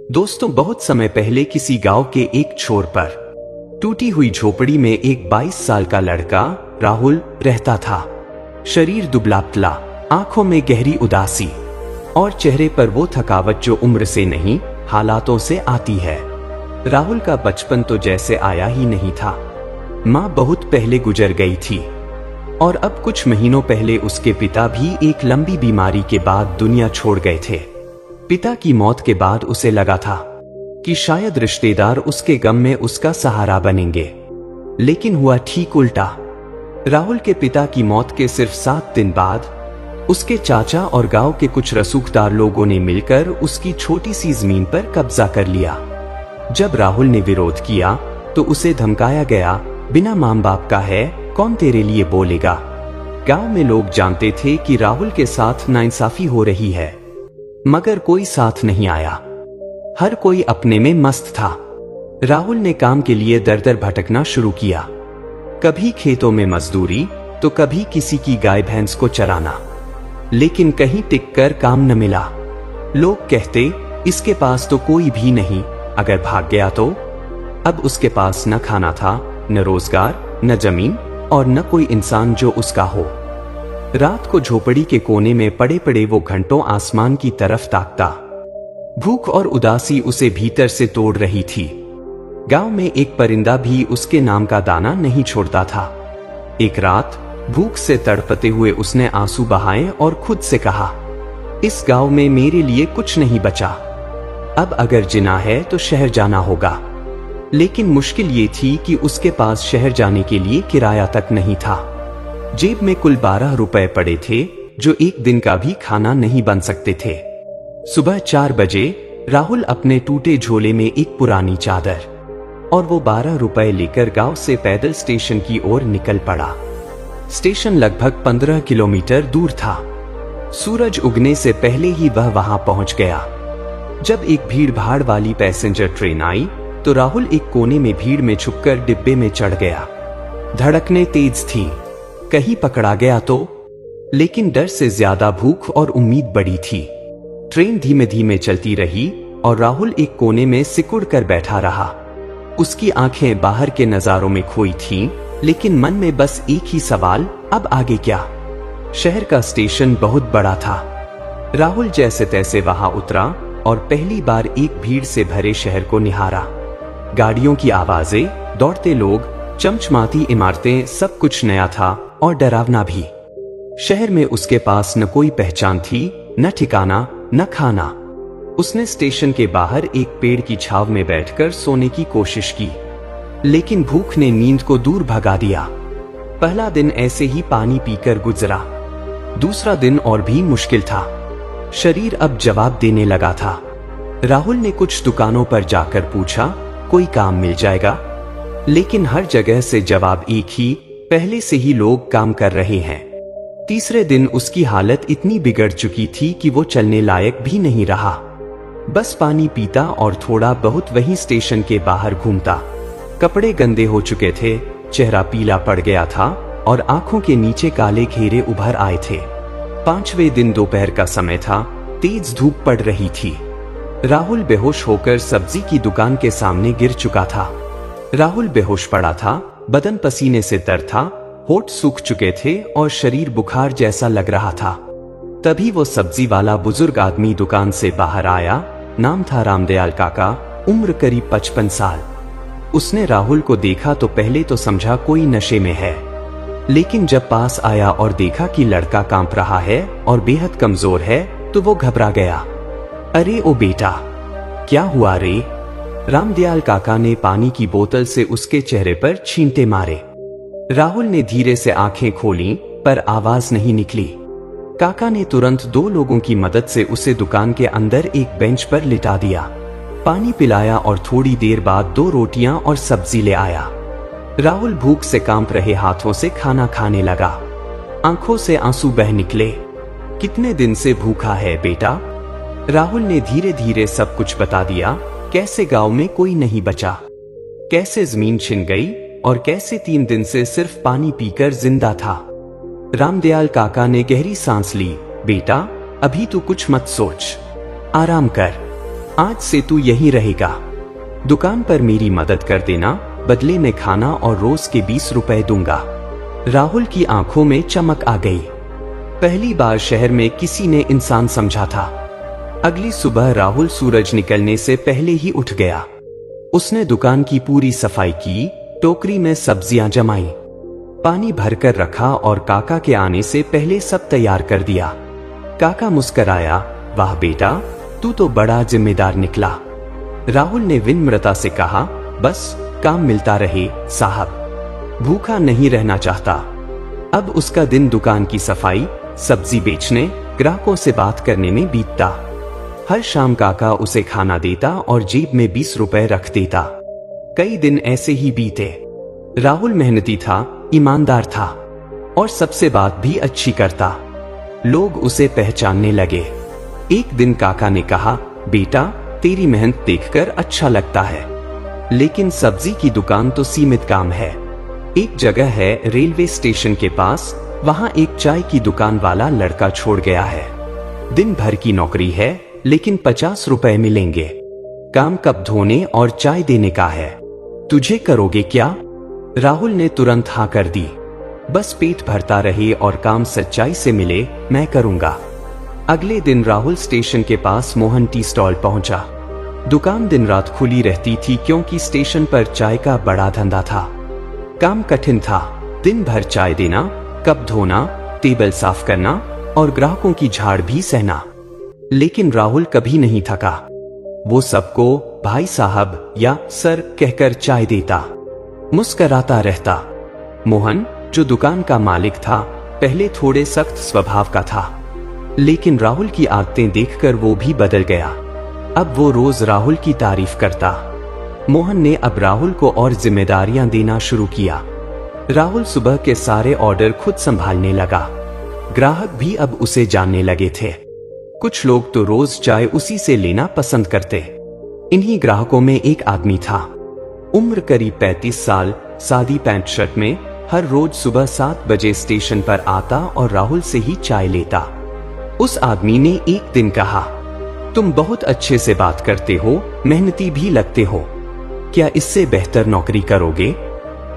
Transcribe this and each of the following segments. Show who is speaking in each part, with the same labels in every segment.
Speaker 1: दोस्तों, बहुत समय पहले किसी गांव के एक छोर पर टूटी हुई झोपड़ी में एक 22 साल का लड़का राहुल रहता था। शरीर दुबला-पतला, आंखों में गहरी उदासी और चेहरे पर वो थकावट जो उम्र से नहीं, हालातों से आती है। राहुल का बचपन तो जैसे आया ही नहीं था। माँ बहुत पहले गुजर गई थी और अब कुछ महीनों पहले उसके पिता भी एक लंबी बीमारी के बाद दुनिया छोड़ गए थे। पिता की मौत के बाद उसे लगा था कि शायद रिश्तेदार उसके गम में उसका सहारा बनेंगे, लेकिन हुआ ठीक उल्टा। राहुल के पिता की मौत के सिर्फ 7 दिन बाद उसके चाचा और गांव के कुछ रसूखदार लोगों ने मिलकर उसकी छोटी सी जमीन पर कब्जा कर लिया। जब राहुल ने विरोध किया तो उसे धमकाया गया, बिना मां बाप का है, कौन तेरे लिए बोलेगा। गांव में लोग जानते थे कि राहुल के साथ नाइंसाफी हो रही है, मगर कोई साथ नहीं आया। हर कोई अपने में मस्त था। राहुल ने काम के लिए दर दर भटकना शुरू किया, कभी खेतों में मजदूरी तो कभी किसी की गाय भैंस को चराना, लेकिन कहीं टिककर काम न मिला। लोग कहते, इसके पास तो कोई भी नहीं, अगर भाग गया तो। अब उसके पास न खाना था, न रोजगार, न जमीन और न कोई इंसान जो उसका हो। रात को झोपड़ी के कोने में पड़े पड़े वो घंटों आसमान की तरफ ताकता। भूख और उदासी उसे भीतर से तोड़ रही थी। गांव में एक परिंदा भी उसके नाम का दाना नहीं छोड़ता था। एक रात भूख से तड़पते हुए उसने आंसू बहाए और खुद से कहा, इस गांव में मेरे लिए कुछ नहीं बचा। अब अगर जीना है तो शहर जाना होगा। लेकिन मुश्किल ये थी कि उसके पास शहर जाने के लिए किराया तक नहीं था। जेब में कुल 12 रुपए पड़े थे, जो एक दिन का भी खाना नहीं बन सकते थे। सुबह 4 बजे राहुल अपने टूटे झोले में एक पुरानी चादर और वो 12 रुपए लेकर गांव से पैदल स्टेशन की ओर निकल पड़ा। स्टेशन लगभग 15 किलोमीटर दूर था। सूरज उगने से पहले ही वह वहां पहुंच गया। जब एक भीड़ भाड़ वाली पैसेंजर ट्रेन आई तो राहुल एक कोने में भीड़ में छुपकर डिब्बे में चढ़ गया। धड़कनें तेज थीं, कहीं पकड़ा गया तो। लेकिन डर से ज्यादा भूख और उम्मीद बड़ी थी। ट्रेन धीमे धीमे चलती रही और राहुल एक कोने में सिकुड़ कर बैठा रहा। उसकी आंखें बाहर के नजारों में खोई थीं, लेकिन मन में बस एक ही सवाल, अब आगे क्या। शहर का स्टेशन बहुत बड़ा था। राहुल जैसे तैसे वहां उतरा और पहली बार एक भीड़ से भरे शहर को निहारा। गाड़ियों की आवाजें, दौड़ते लोग, चमचमाती इमारतें, सब कुछ नया था और डरावना भी। शहर में उसके पास न कोई पहचान थी, न ठिकाना, न खाना। उसने स्टेशन के बाहर एक पेड़ की छांव में बैठकर सोने की कोशिश की, लेकिन भूख ने नींद को दूर भगा दिया। पहला दिन ऐसे ही पानी पीकर गुजरा। दूसरा दिन और भी मुश्किल था। शरीर अब जवाब देने लगा था। राहुल ने कुछ दुकानों पर जाकर पूछा, कोई काम मिल जाएगा, लेकिन हर जगह से जवाब एक ही, पहले से ही लोग काम कर रहे हैं। तीसरे दिन उसकी हालत इतनी बिगड़ चुकी थी कि वो चलने लायक भी नहीं रहा। बस पानी पीता और थोड़ा बहुत वहीं स्टेशन के बाहर घूमता। कपड़े गंदे हो चुके थे, चेहरा पीला पड़ गया था और आंखों के नीचे काले घेरे उभर आए थे। 5वें दिन दोपहर का समय था, तेज धूप पड़ रही थी। राहुल बेहोश होकर सब्जी की दुकान के सामने गिर चुका था। राहुल बेहोश पड़ा था, बदन पसीने से तर था, होठ सूख चुके थे और शरीर बुखार जैसा लग रहा था। तभी वो सब्जी वाला बुजुर्ग आदमी दुकान से बाहर आया। नाम था रामदयाल काका, उम्र करीब 55 साल। उसने राहुल को देखा तो पहले तो समझा कोई नशे में है, लेकिन जब पास आया और देखा कि लड़का कांप रहा है और बेहद कमजोर है तो वो घबरा गया। अरे ओ बेटा, क्या हुआ रे? रामदयाल काका ने पानी की बोतल से उसके चेहरे पर छींटे मारे। राहुल ने धीरे से आंखें खोलीं, पर आवाज नहीं निकली। काका ने तुरंत 2 लोगों की मदद से उसे दुकान के अंदर एक बेंच पर लिटा दिया, पानी पिलाया और थोड़ी देर बाद 2 रोटियां और सब्जी ले आया। राहुल भूख से कांप रहे हाथों से खाना खाने लगा। आंखों से आंसू बह निकले। कितने दिन से भूखा है बेटा? राहुल ने धीरे धीरे सब कुछ बता दिया। कैसे गांव में कोई नहीं बचा, कैसे जमीन छिन गई और कैसे 3 दिन से सिर्फ पानी पीकर जिंदा था। रामदयाल काका ने गहरी सांस ली। बेटा, अभी तू कुछ मत सोच, आराम कर। आज से तू यहीं रहेगा। दुकान पर मेरी मदद कर देना, बदले में खाना और रोज के 20 रुपए दूंगा। राहुल की आंखों में चमक आ गई। पहली बार शहर में किसी ने इंसान समझा था। अगली सुबह राहुल सूरज निकलने से पहले ही उठ गया। उसने दुकान की पूरी सफाई की, टोकरी में सब्जियां जमाई, पानी भरकर रखा और काका के आने से पहले सब तैयार कर दिया। काका मुस्कराया, वाह बेटा, तू तो बड़ा जिम्मेदार निकला। राहुल ने विनम्रता से कहा, बस काम मिलता रहे साहब, भूखा नहीं रहना चाहता। अब उसका दिन दुकान की सफाई, सब्जी बेचने, ग्राहकों से बात करने में बीतता। हर शाम काका उसे खाना देता और जेब में 20 रुपए रख देता। कई दिन ऐसे ही बीते। राहुल मेहनती था, ईमानदार था और सबसे बात भी अच्छी करता। लोग उसे पहचानने लगे। एक दिन काका ने कहा, बेटा, तेरी मेहनत देखकर अच्छा लगता है, लेकिन सब्जी की दुकान तो सीमित काम है। एक जगह है रेलवे स्टेशन के पास, वहां एक चाय की दुकान वाला लड़का छोड़ गया है। दिन भर की नौकरी है, लेकिन 50 रुपए मिलेंगे। काम कप धोने और चाय देने का है। तुझे करोगे क्या? राहुल ने तुरंत हाँ कर दी। बस पेट भरता रहे और काम सच्चाई से मिले, मैं करूंगा। अगले दिन राहुल स्टेशन के पास मोहन टी स्टॉल पहुंचा। दुकान दिन रात खुली रहती थी क्योंकि स्टेशन पर चाय का बड़ा धंधा था। काम कठिन था, दिन भर चाय देना, कप धोना, टेबल साफ करना और ग्राहकों की झाड़ भी सहना। लेकिन राहुल कभी नहीं थका। वो सबको भाई साहब या सर कहकर चाय देता, मुस्कराता रहता। मोहन, जो दुकान का मालिक था, पहले थोड़े सख्त स्वभाव का था, लेकिन राहुल की आदतें देखकर वो भी बदल गया। अब वो रोज राहुल की तारीफ करता। मोहन ने अब राहुल को और जिम्मेदारियां देना शुरू किया। राहुल सुबह के सारे ऑर्डर खुद संभालने लगा। ग्राहक भी अब उसे जानने लगे थे। कुछ लोग तो रोज चाय उसी से लेना पसंद करते। इन्हीं ग्राहकों में एक आदमी था, उम्र करीब 35 साल, सादी पैंट शर्ट में, हर रोज सुबह 7 बजे स्टेशन पर आता और राहुल से ही चाय लेता। उस आदमी ने एक दिन कहा, तुम बहुत अच्छे से बात करते हो, मेहनती भी लगते हो, क्या इससे बेहतर नौकरी करोगे?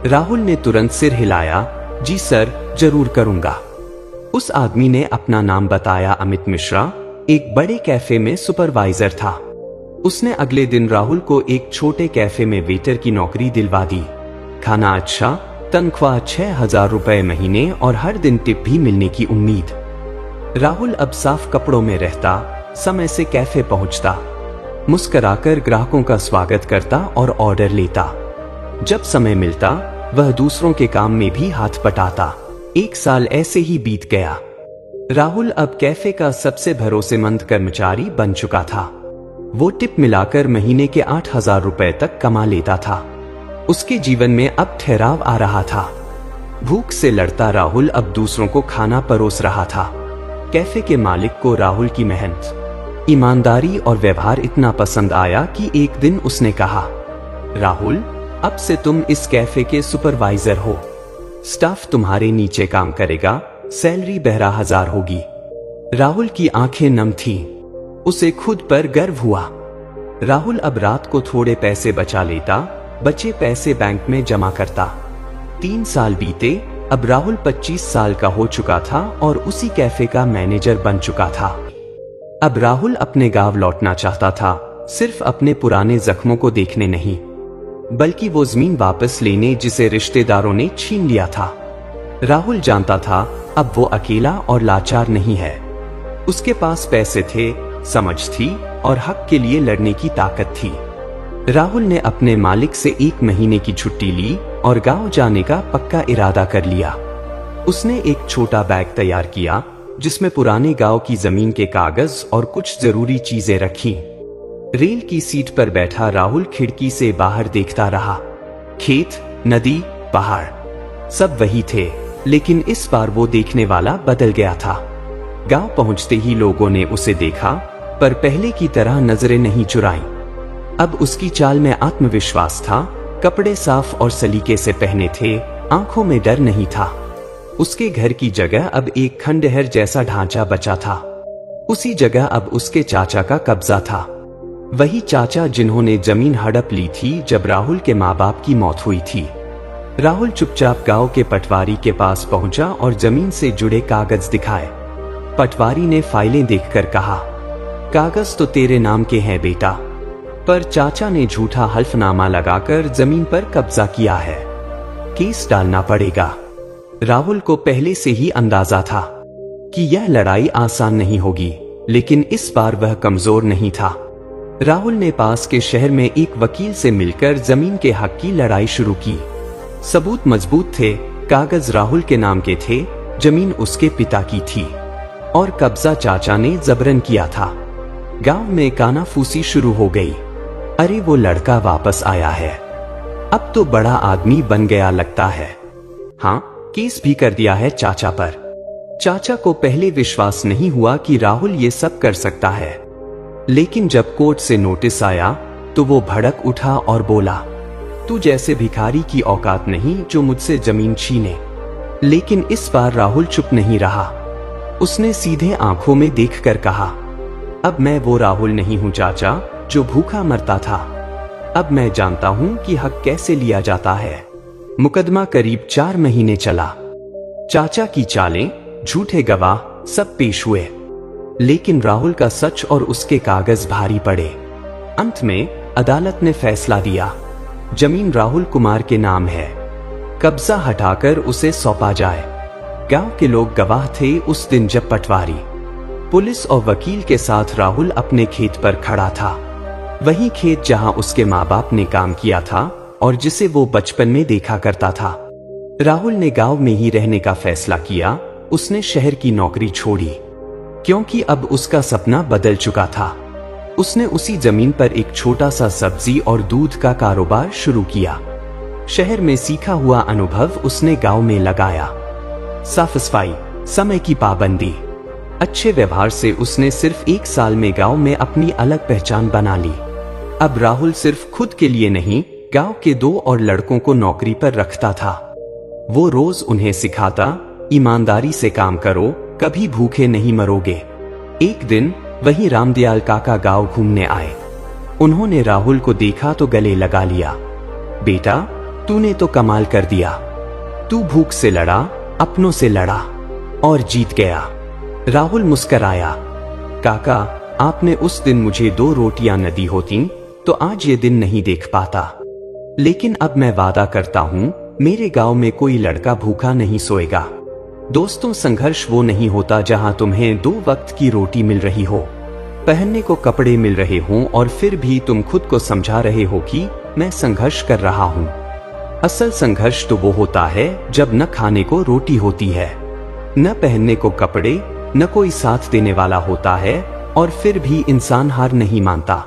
Speaker 1: राहुल ने तुरंत सिर हिलाया, जी सर, जरूर करूंगा। उस आदमी ने अपना नाम बताया, अमित मिश्रा, एक बड़े कैफे में सुपरवाइजर था। उसने अगले दिन राहुल को एक छोटे कैफे में वेटर की नौकरी दिलवा दी। खाना अच्छा, तनख्वाह 6000 रुपए महीने और हर दिन टिप भी मिलने की उम्मीद। राहुल अब साफ कपड़ों में रहता, समय से कैफे पहुंचता, मुस्कुराकर ग्राहकों का स्वागत करता और ऑर्डर लेता। जब समय मिलता वह दूसरों के काम में भी हाथ बटाता। 1 साल ऐसे ही बीत गया। राहुल अब कैफे का सबसे भरोसेमंद कर्मचारी बन चुका था। वो टिप मिलाकर महीने के 8000 रुपए तक कमा लेता था। उसके जीवन में अब ठहराव आ रहा था। भूख से लड़ता राहुल अब दूसरों को खाना परोस रहा था। कैफे के मालिक को राहुल की मेहनत, ईमानदारी और व्यवहार इतना पसंद आया कि एक दिन उसने कहा, राहुल, अब से तुम इस कैफे के सुपरवाइजर हो। स्टाफ तुम्हारे नीचे काम करेगा, सैलरी 12,000 होगी। राहुल की आंखें नम थीं। उसे खुद पर गर्व हुआ। राहुल अब रात को थोड़े पैसे बचा लेता, बचे पैसे बैंक में जमा करता। 3 साल बीते, अब राहुल 25 साल का हो चुका था और उसी कैफे का मैनेजर बन चुका था। अब राहुल अपने गांव लौटना चाहता था, सिर्फ अपने पुराने जख्मों को देखने नहीं, बल्कि वो जमीन वापस लेने जिसे रिश्तेदारों ने छीन लिया था। राहुल जानता था अब वो अकेला और लाचार नहीं है। उसके पास पैसे थे, समझ थी और हक के लिए लड़ने की ताकत थी। राहुल ने अपने मालिक से 1 महीने की छुट्टी ली और गांव जाने का पक्का इरादा कर लिया। उसने एक छोटा बैग तैयार किया जिसमें पुराने गांव की जमीन के कागज और कुछ जरूरी चीजें रखी। रेल की सीट पर बैठा राहुल खिड़की से बाहर देखता रहा। खेत, नदी, पहाड़, सब वही थे, लेकिन इस बार वो देखने वाला बदल गया था। गांव पहुंचते ही लोगों ने उसे देखा, पर पहले की तरह नजरें नहीं चुराईं। अब उसकी चाल में आत्मविश्वास था, कपड़े साफ और सलीके से पहने थे, आंखों में डर नहीं था। उसके घर की जगह अब एक खंडहर जैसा ढांचा बचा था। उसी जगह अब उसके चाचा का कब्जा था। वही चाचा जिन्होंने जमीन हड़प ली थी जब राहुल के माँ बाप की मौत हुई थी। राहुल चुपचाप गांव के पटवारी के पास पहुंचा और जमीन से जुड़े कागज दिखाए। पटवारी ने फाइलें देखकर कहा, कागज तो तेरे नाम के हैं बेटा, पर चाचा ने झूठा हल्फनामा लगाकर जमीन पर कब्जा किया है, केस डालना पड़ेगा। राहुल को पहले से ही अंदाजा था कि यह लड़ाई आसान नहीं होगी, लेकिन इस बार वह कमजोर नहीं था। राहुल ने पास के शहर में एक वकील से मिलकर जमीन के हक की लड़ाई शुरू की। सबूत मजबूत थे, कागज राहुल के नाम के थे, जमीन उसके पिता की थी और कब्जा चाचा ने जबरन किया था। गांव में कानाफूसी शुरू हो गई। अरे वो लड़का वापस आया है, अब तो बड़ा आदमी बन गया लगता है। हाँ, केस भी कर दिया है चाचा पर। चाचा को पहले विश्वास नहीं हुआ कि राहुल ये सब कर सकता है, लेकिन जब कोर्ट से नोटिस आया तो वो भड़क उठा और बोला, तू जैसे भिखारी की औकात नहीं जो मुझसे जमीन छीने। लेकिन इस बार राहुल चुप नहीं रहा। उसने सीधे आंखों में देखकर कहा, अब मैं वो राहुल नहीं हूं चाचा जो भूखा मरता था। अब मैं जानता हूं कि हक कैसे लिया जाता है। मुकदमा करीब 4 महीने चला। चाचा की चालें, झूठे गवाह सब पेश हुए, लेकिन राहुल का सच और उसके कागज भारी पड़े। अंत में अदालत ने फैसला दिया, जमीन राहुल कुमार के नाम है, कब्जा हटाकर उसे सौंपा जाए। गांव के लोग गवाह थे उस दिन जब पटवारी, पुलिस और वकील के साथ राहुल अपने खेत पर खड़ा था। वही खेत जहां उसके माँ बाप ने काम किया था और जिसे वो बचपन में देखा करता था। राहुल ने गांव में ही रहने का फैसला किया। उसने शहर की नौकरी छोड़ी, क्योंकि अब उसका सपना बदल चुका था। उसने उसी जमीन पर एक छोटा सा सब्जी और दूध का कारोबार शुरू किया। शहर में सीखा हुआ अनुभव उसने गांव में लगाया। साफ सफाई, समय की पाबंदी, अच्छे व्यवहार से उसने सिर्फ 1 साल में गांव में अपनी अलग पहचान बना ली। अब राहुल सिर्फ खुद के लिए नहीं, गांव के 2 और लड़कों को नौकरी पर रखता था। वो रोज उन्हें सिखाता, ईमानदारी से काम करो, कभी भूखे नहीं मरोगे। एक दिन वही रामदयाल काका गांव घूमने आए। उन्होंने राहुल को देखा तो गले लगा लिया। बेटा, तूने तो कमाल कर दिया। तू भूख से लड़ा, अपनों से लड़ा और जीत गया। राहुल मुस्कराया। काका, आपने उस दिन मुझे 2 रोटियां न दी होती तो आज ये दिन नहीं देख पाता। लेकिन अब मैं वादा करता हूं, मेरे गांव में कोई लड़का भूखा नहीं सोएगा। दोस्तों, संघर्ष वो नहीं होता जहां तुम्हें 2 वक्त की रोटी मिल रही हो, पहनने को कपड़े मिल रहे हों और फिर भी तुम खुद को समझा रहे हो कि मैं संघर्ष कर रहा हूं। असल संघर्ष तो वो होता है जब न खाने को रोटी होती है, न पहनने को कपड़े, न कोई साथ देने वाला होता है और फिर भी इंसान हार नहीं मानता।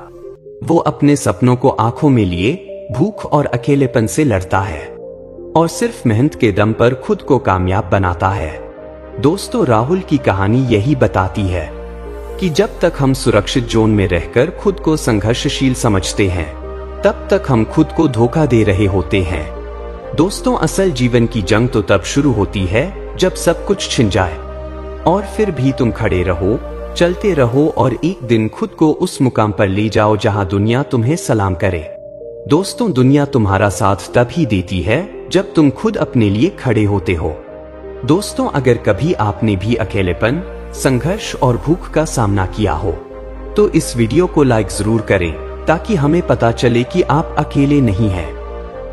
Speaker 1: वो अपने सपनों को आंखों में लिए भूख और अकेलेपन से लड़ता है और सिर्फ मेहनत के दम पर खुद को कामयाब बनाता है। दोस्तों, राहुल की कहानी यही बताती है कि जब तक हम सुरक्षित जोन में रहकर खुद को संघर्षशील समझते हैं, तब तक हम खुद को धोखा दे रहे होते हैं। दोस्तों, असल जीवन की जंग तो तब शुरू होती है जब सब कुछ छिन जाए और फिर भी तुम खड़े रहो, चलते रहो और एक दिन खुद को उस मुकाम पर ले जाओ जहां दुनिया तुम्हें सलाम करे। दोस्तों, दुनिया तुम्हारा साथ तभी देती है जब तुम खुद अपने लिए खड़े होते हो। दोस्तों, अगर कभी आपने भी अकेलेपन, संघर्ष और भूख का सामना किया हो तो इस वीडियो को लाइक जरूर करें ताकि हमें पता चले कि आप अकेले नहीं हैं।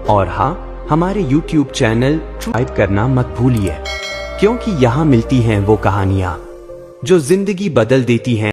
Speaker 1: और हाँ, हमारे YouTube चैनल सब्सक्राइब करना मत भूलिए, क्योंकि यहाँ मिलती हैं वो कहानियाँ जो जिंदगी बदल देती हैं।